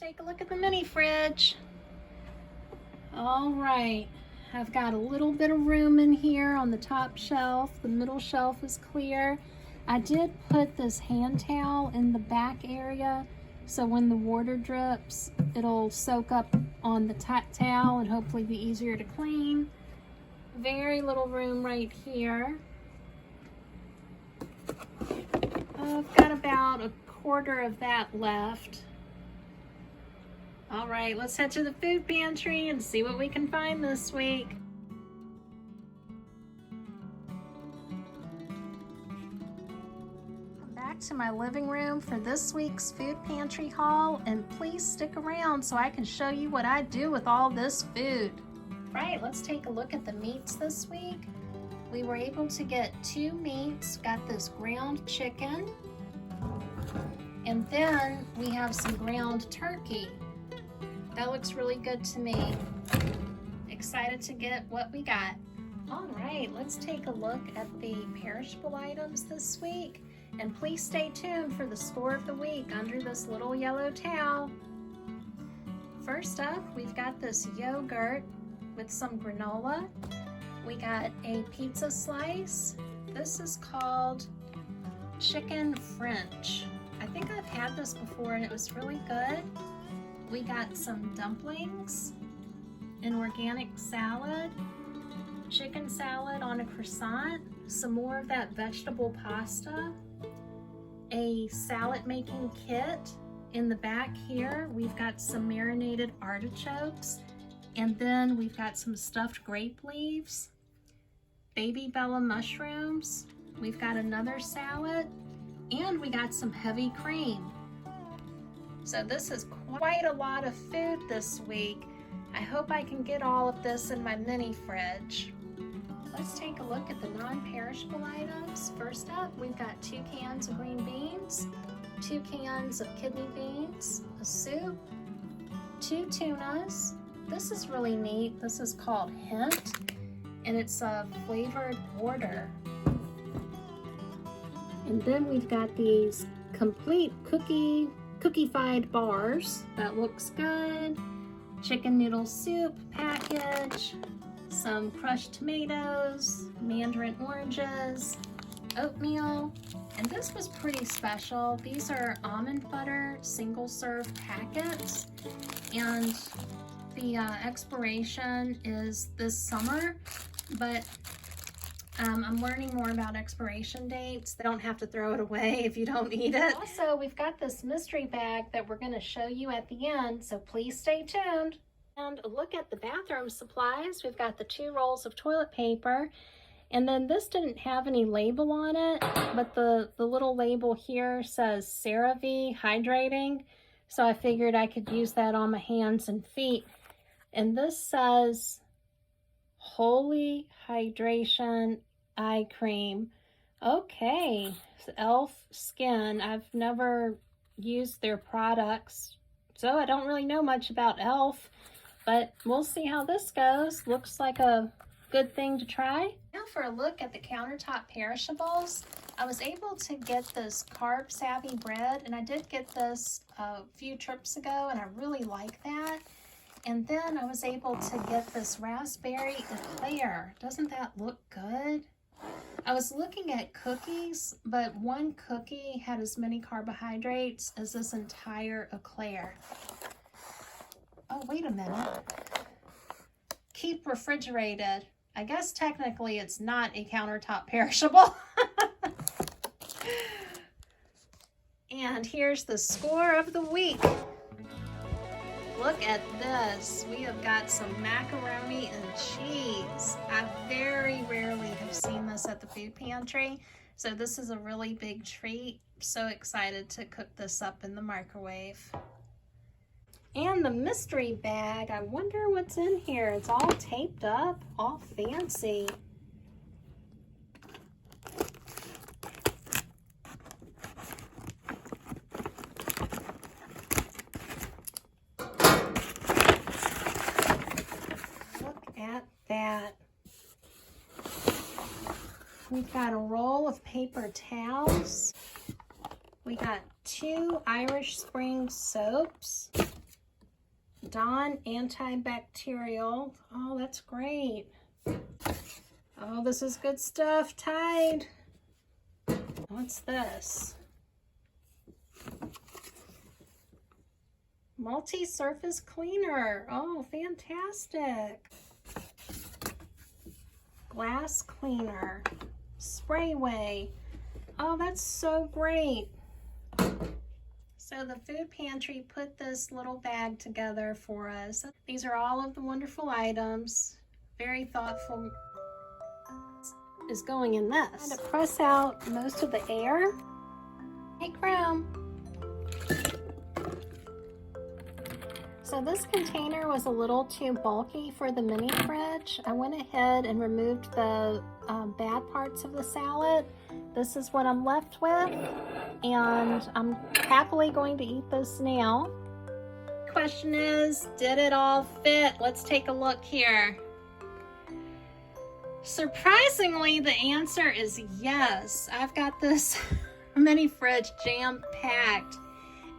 take a look at the mini fridge. All right, I've got a little bit of room in here on the top shelf. The middle shelf is clear. I did put this hand towel in the back area, so when the water drips, it'll soak up on the towel and hopefully be easier to clean. Very little room right here. I've got about a quarter of that left. All right, let's head to the food pantry and see what we can find this week. I'm back to my living room for this week's food pantry haul, and please stick around so I can show you what I do with all this food. Right, let's take a look at the meats this week. We were able to get 2 meats. Got this ground chicken, and then we have some ground turkey. That looks really good to me. Excited to get what we got. All right, let's take a look at the perishable items this week. And please stay tuned for the score of the week under this little yellow towel. First up, we've got this yogurt with some granola. We got a pizza slice. This is called chicken French. I think I've had this before and it was really good. We got some dumplings, an organic salad, chicken salad on a croissant, some more of that vegetable pasta, a salad making kit. In the back here, we've got some marinated artichokes, and then we've got some stuffed grape leaves, baby bella mushrooms, we've got another salad, and we got some heavy cream. So this is quite a lot of food this week. I hope I can get all of this in my mini fridge. Let's take a look at the non-perishable items. First up, we've got 2 cans of green beans, 2 cans of kidney beans, a soup, 2 tunas. This is really neat. This is called Hint, and it's a flavored order. And then we've got these complete cookie-fied bars. That looks good. Chicken noodle soup package, some crushed tomatoes, mandarin oranges, oatmeal, and this was pretty special. These are almond butter single serve packets, and the expiration is this summer, but I'm learning more about expiration dates. They don't have to throw it away if you don't eat it. Also, we've got this mystery bag that we're going to show you at the end, so please stay tuned. And look at the bathroom supplies. We've got the 2 rolls of toilet paper, and then this didn't have any label on it, but the little label here says CeraVe Hydrating, so I figured I could use that on my hands and feet. And this says Holy Hydration Eye Cream. Okay, e.l.f. Skin. I've never used their products, so I don't really know much about e.l.f., but we'll see how this goes. Looks like a good thing to try. Now for a look at the Countertop perishables. I was able to get this carb savvy bread, and I did get this a few trips ago, and I really like that. And then I was able to get this raspberry eclair. Doesn't that look good? I was looking at cookies, but one cookie had as many carbohydrates as this entire eclair. Oh, wait a minute. Keep refrigerated. I guess technically it's not a Countertop perishable. And here's the score of the week. Look at this. We have got some macaroni and cheese. I very rarely have seen this at the food pantry, so this is a really big treat. So excited to cook this up in the microwave. And the mystery bag, I wonder what's in here. It's all taped up, all fancy. That. We've got a roll of paper towels. We got 2 Irish Spring soaps. Dawn antibacterial. Oh, that's great. Oh, this is good stuff. Tide. What's this? Multi-surface cleaner. Oh, fantastic. Glass cleaner. Sprayway. Oh, that's so great. So the food pantry put this little bag together for us. These are all of the wonderful items. Very thoughtful. Is going in this. And to press out most of the air. Hey, Chrome. So this container was a little too bulky for the mini fridge. I went ahead and removed the bad parts of the salad. This is what I'm left with, and I'm happily going to eat this now. Question is, did it all fit? Let's take a look here. Surprisingly, the answer is yes. I've got this mini fridge jam-packed.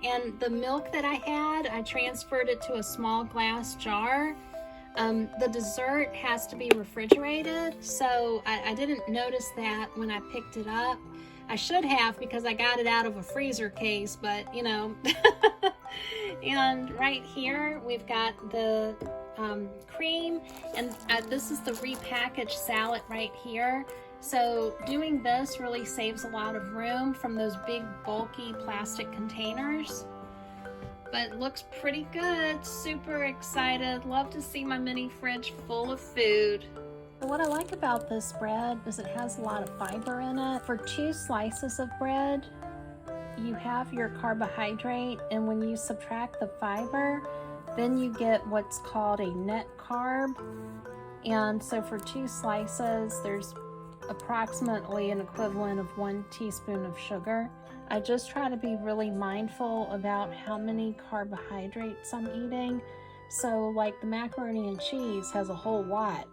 And the milk that I had, I transferred it to a small glass jar. The dessert has to be refrigerated, so I didn't notice that when I picked it up. I should have, because I got it out of a freezer case, but you know. And right here, we've got the cream, and this is the repackaged salad right here. So doing this really saves a lot of room from those big bulky plastic containers. But it looks pretty good. Super excited. Love to see my mini fridge full of food. What I like about this bread is it has a lot of fiber in it. For 2 slices of bread, you have your carbohydrate, and when you subtract the fiber, then you get what's called a net carb. And so for 2 slices, there's approximately an equivalent of 1 teaspoon of sugar. I just try to be really mindful about how many carbohydrates I'm eating. So like the macaroni and cheese has a whole lot.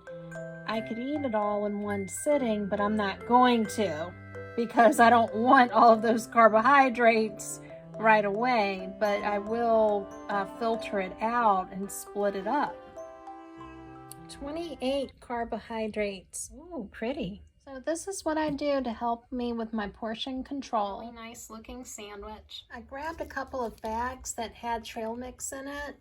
I could eat it all in one sitting, but I'm not going to, because I don't want all of those carbohydrates right away, but I will filter it out and split it up. 28 carbohydrates. Ooh, pretty. So this is what I do to help me with my portion control. Really nice looking sandwich. I grabbed a couple of bags that had trail mix in it,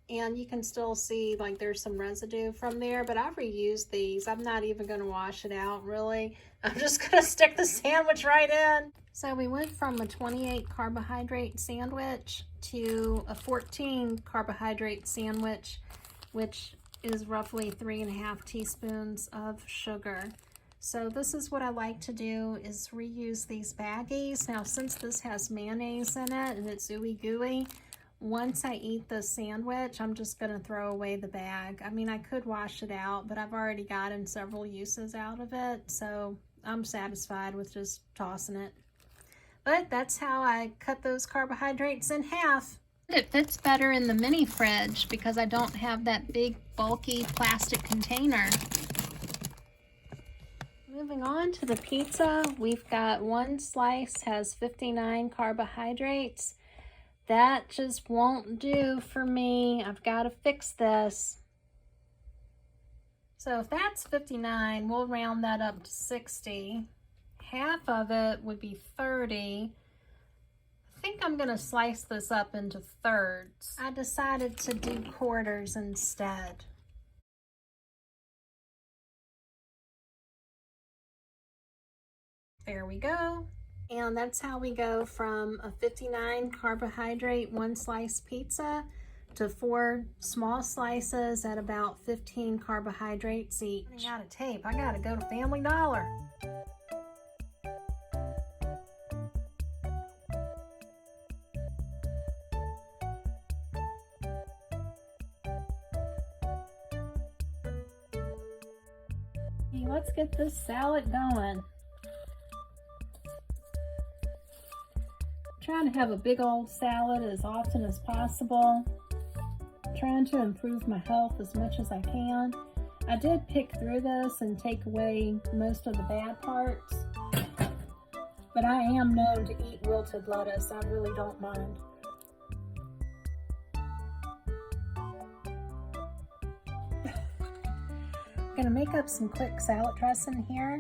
and you can still see like there's some residue from there, but I've reused these. I'm not even going to wash it out, really. I'm just going to stick the sandwich right in. So we went from a 28 carbohydrate sandwich to a 14 carbohydrate sandwich, which is roughly 3.5 teaspoons of sugar. So this is what I like to do, is reuse these baggies. Now, since this has mayonnaise in it and it's ooey gooey, once I eat the sandwich, I'm just gonna throw away the bag. I mean, I could wash it out, but I've already gotten several uses out of it, so I'm satisfied with just tossing it. But that's how I cut those carbohydrates in half. It fits better in the mini fridge because I don't have that big bulky plastic container. Moving on to the pizza, we've got 1 slice has 59 carbohydrates. That just won't do for me. I've got to fix this. So if that's 59, we'll round that up to 60. Half of it would be 30. I think I'm going to slice this up into thirds. I decided to do quarters instead. There we go. And that's how we go from a 59 carbohydrate 1 slice pizza to 4 small slices at about 15 carbohydrates each. Running out of tape. I gotta go to Family Dollar. Hey, let's get this salad going. Trying to have a big old salad as often as possible. Trying to improve my health as much as I can. I did pick through this and take away most of the bad parts, but I am known to eat wilted lettuce. I really don't mind. I'm gonna make up some quick salad dressing here.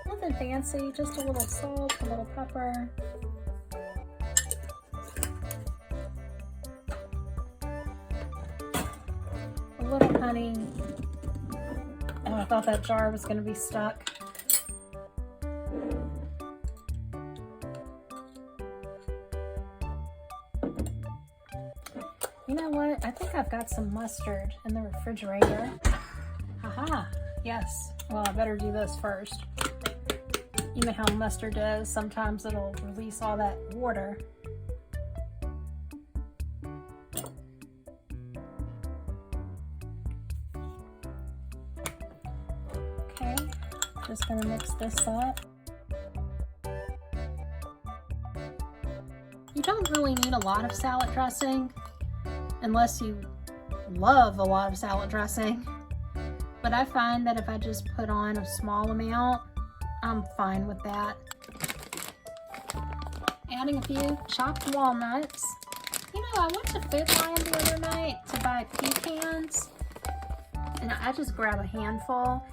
Nothing fancy, just a little salt, a little pepper. A little honey. Oh, I thought that jar was gonna be stuck. You know what? I think I've got some mustard in the refrigerator. Haha, yes. Well, I better do this first. You know how mustard is. Sometimes it'll release all that water. Okay, just gonna mix this up. You don't really need a lot of salad dressing unless you love a lot of salad dressing. But I find that if I just put on a small amount, I'm fine with that. Adding a few chopped walnuts. You know, I went to Food Lion the other night to buy pecans, and I just grab a handful,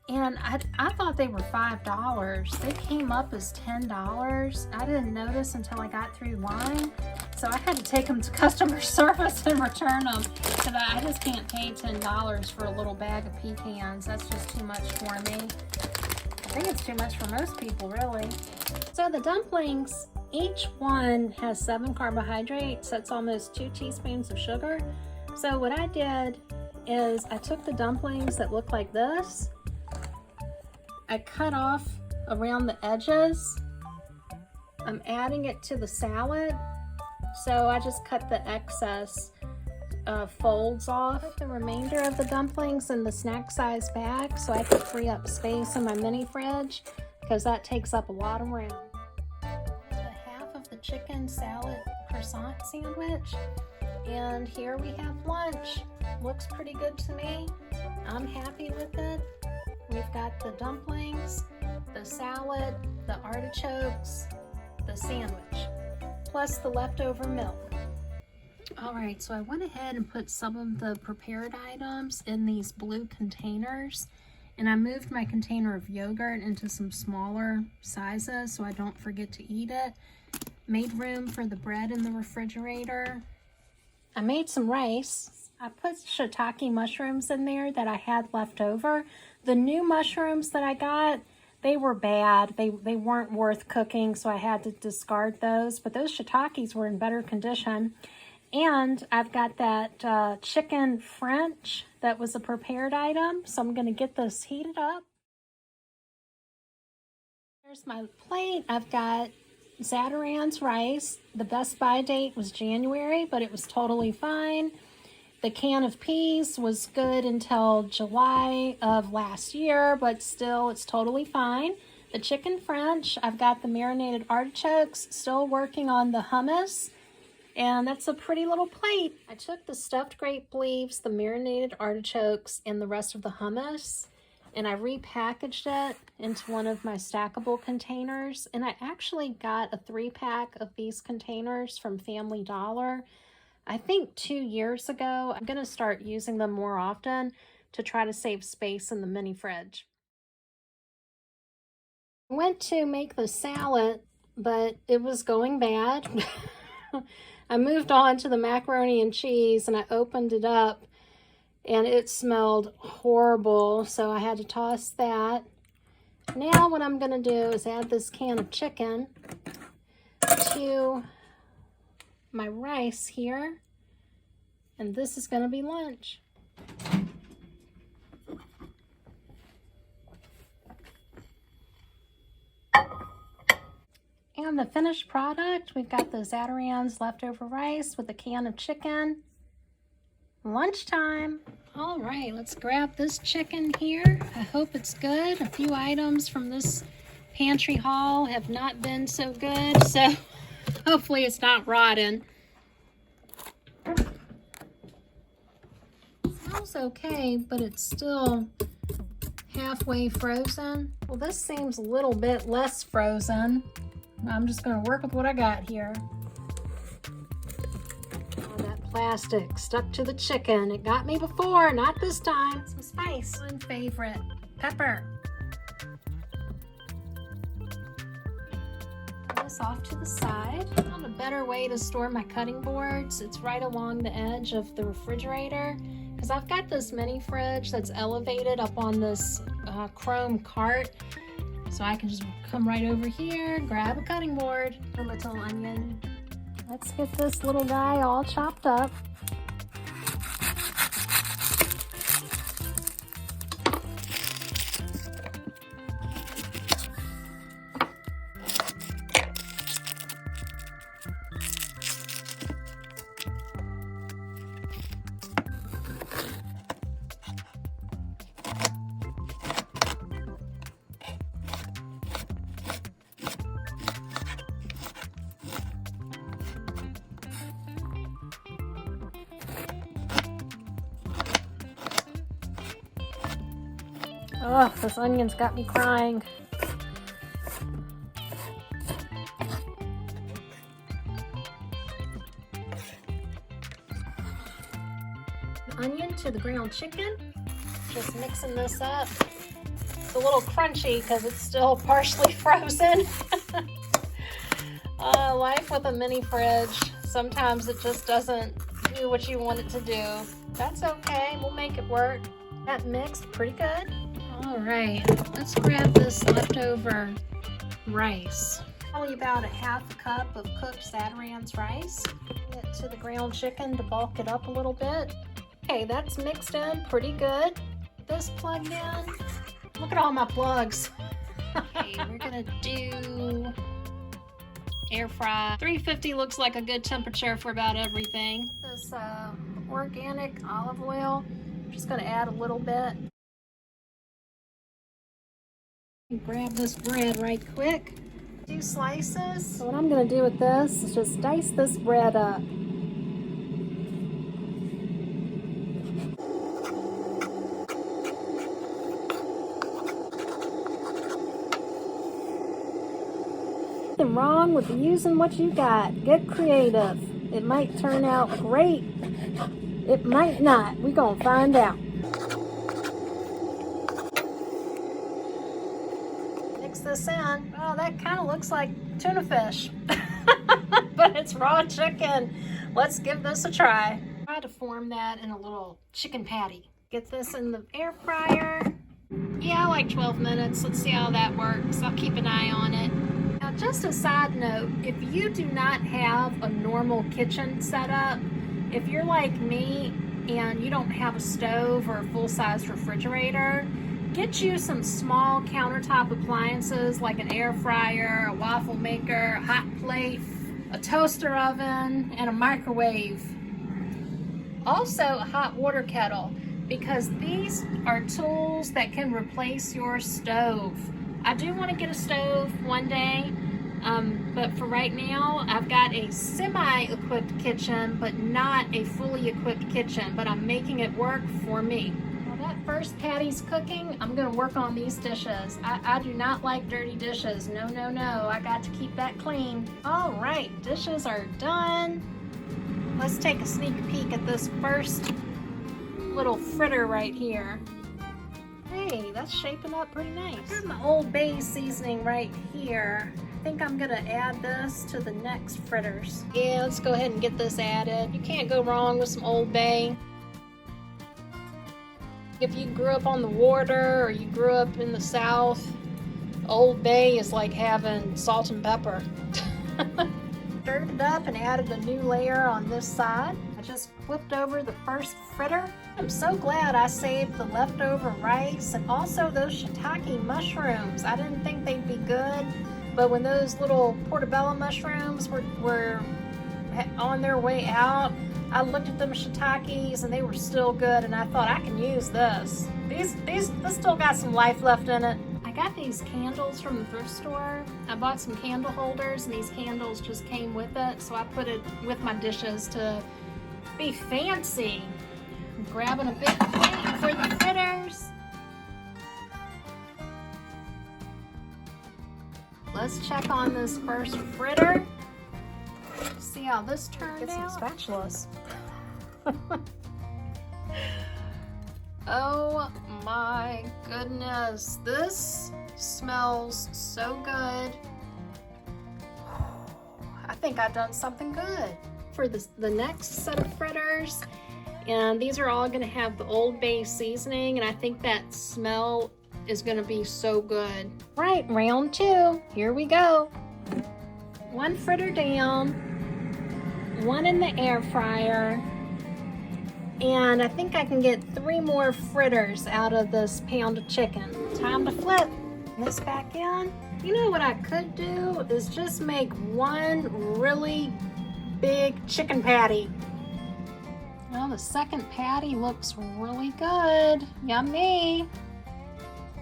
and I thought they were $5. They came up as $10. I didn't notice until I got through line, so I had to take them to customer service and return them, because I just can't pay $10 for a little bag of pecans. That's just too much for me. I think it's too much for most people, really. So the dumplings, each one has 7 carbohydrates. That's almost 2 teaspoons of sugar. So what I did is I took the dumplings that look like this. I cut off around the edges. I'm adding it to the salad. So I just cut the excess folds off. Put the remainder of the dumplings in the snack size bag so I can free up space in my mini fridge, because that takes up a lot of room. Half of the chicken salad croissant sandwich, and here we have lunch. Looks pretty good to me. I'm happy with it. We've got the dumplings, the salad, the artichokes, the sandwich, plus the leftover milk. All right, so I went ahead and put some of the prepared items in these blue containers, and I moved my container of yogurt into some smaller sizes so I don't forget to eat it. Made room for the bread in the refrigerator. I made some rice. I put shiitake mushrooms in there that I had left over. The new mushrooms that I got, they were bad. They weren't worth cooking, so I had to discard those, but those shiitakes were in better condition. And I've got that chicken French that was a prepared item, so I'm going to get this heated up. Here's my plate. I've got Zatarain's rice. The best by date was January, but it was totally fine. The can of peas was good until July of last year, but still it's totally fine. The chicken French, I've got the marinated artichokes, still working on the hummus. And that's a pretty little plate. I took the stuffed grape leaves, the marinated artichokes, and the rest of the hummus, and I repackaged it into one of my stackable containers. And I actually got a 3-pack of these containers from Family Dollar, I think 2 years ago. I'm gonna start using them more often to try to save space in the mini fridge. I went to make the salad, but it was going bad. I moved on to the macaroni and cheese, and I opened it up and it smelled horrible, so I had to toss that. Now what I'm going to do is add this can of chicken to my rice here, and this is going to be lunch. And the finished product, we've got the Zatarain's leftover rice with a can of chicken. Lunchtime. All right, let's grab this chicken here. I hope it's good. A few items from this pantry haul have not been so good, so hopefully it's not rotten. Smells okay, but it's still halfway frozen. Well, this seems a little bit less frozen. I'm just going to work with what I got here. Oh, that Plastic stuck to the chicken. It got me before, not this time. Some spice. One favorite, pepper. Put this off to the side. I found a better way to store my cutting boards. It's right along the edge of the refrigerator, because I've got this mini fridge that's elevated up on this chrome cart. So I can just come right over here, grab a cutting board, a little onion. Let's get this little guy all chopped up. Oh, this onion's got me crying. The onion to the ground chicken. Just mixing this up. It's a little crunchy because it's still partially frozen. Life with a mini fridge. Sometimes it just doesn't do what you want it to do. That's okay, we'll make it work. That mixed pretty good. All right, let's grab this leftover rice. Probably about a half cup of cooked Satiran's rice. Get it to the ground chicken to bulk it up a little bit. Okay, that's mixed in pretty good. Get this plugged in. Look at all my plugs. Okay, we're gonna do air fry. 350 looks like a good temperature for about everything. This organic olive oil, I'm just gonna add a little bit. Grab this bread right quick. 2 slices. So what I'm going to do with this is just dice this bread up. Nothing wrong with using what you got. Get creative. It might turn out great. It might not. We're going to find out. This in. Oh, that kind of looks like tuna fish, but it's raw chicken. Let's give this a try. Try to form that in a little chicken patty. Get this in the air fryer. Yeah, like 12 minutes. Let's see how that works. I'll keep an eye on it. Now, just a side note, if you do not have a normal kitchen setup, if you're like me and you don't have a stove or a full-size refrigerator, get you some small countertop appliances like an air fryer, a waffle maker, a hot plate, a toaster oven, and a microwave. Also a hot water kettle, because these are tools that can replace your stove. I do want to get a stove one day, but for right now I've got a semi-equipped kitchen, but not a fully equipped kitchen, but I'm making it work for me. That first patty's cooking, I'm gonna work on these dishes. I do not like dirty dishes. No, no, no. I got to keep that clean. All right, dishes are done. Let's take a sneak peek at this first little fritter right here. Hey, that's shaping up pretty nice. I got my Old Bay seasoning right here. I think I'm gonna add this to the next fritters. Yeah, let's go ahead and get this added. You can't go wrong with some Old Bay. If you grew up on the water or you grew up in the South, Old Bay is like having salt and pepper. Stirred it up and added a new layer on this side. I just flipped over the first fritter. I'm so glad I saved the leftover rice and also those shiitake mushrooms. I didn't think they'd be good, but when those little portobello mushrooms were on their way out, I looked at them shiitakes and they were still good, and I thought I can use this. This still got some life left in it. I got these candles from the thrift store. I bought some candle holders and these candles just came with it, so I put it with my dishes to be fancy. I'm grabbing a big plate for the fritters. Let's check on this first fritter. See how this turned out. Get some spatulas. Oh my goodness, this smells so good. I think I've done something good. For the next set of fritters, and these are all gonna have the Old Bay seasoning, and I think that smell is gonna be so good. Right, round 2, here we go. 1 fritter down, 1 in the air fryer, and I think I can get 3 more fritters out of this pound of chicken. Time to flip this back in. You know what I could do is just make 1 really big chicken patty. Well, the second patty looks really good. Yummy.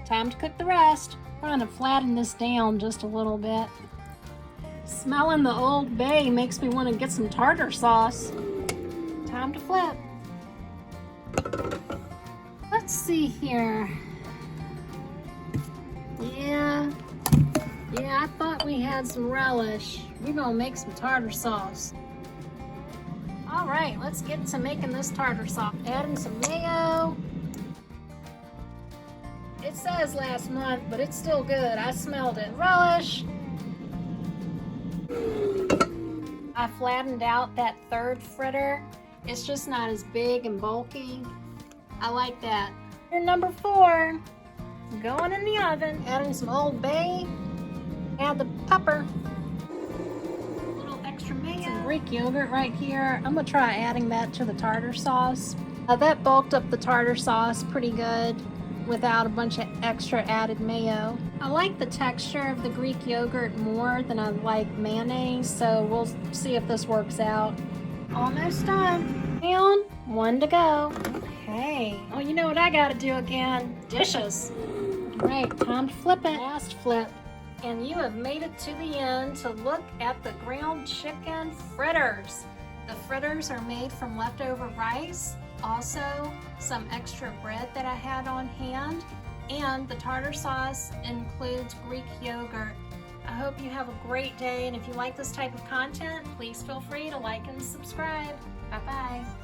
Time to cook the rest. I'm going to flatten this down just a little bit. Smelling the Old Bay makes me want to get some tartar sauce. Time to flip. Let's see here. Yeah, I thought we had some relish. We're gonna make some tartar sauce. All right, let's get to making this tartar sauce. Adding some mayo. It says last month, but it's still good. I smelled it. Relish. I flattened out that 3rd fritter. It's just not as big and bulky. I like that. Here, number 4. Going in the oven. Adding some Old Bay. Add the pepper. A little extra mayo. Some Greek yogurt right here. I'm gonna try adding that to the tartar sauce. That bulked up the tartar sauce pretty good without a bunch of extra added mayo. I like the texture of the Greek yogurt more than I like mayonnaise, so we'll see if this works out. Almost done. And 1 to go. Okay. Oh, you know what I gotta do again? Dishes. Right, time to flip it. Last flip. And you have made it to the end to look at the grilled chicken fritters. The fritters are made from leftover rice, also some extra bread that I had on hand, and the tartar sauce includes Greek yogurt. I hope you have a great day, and if you like this type of content, please feel free to like and subscribe. Bye-bye.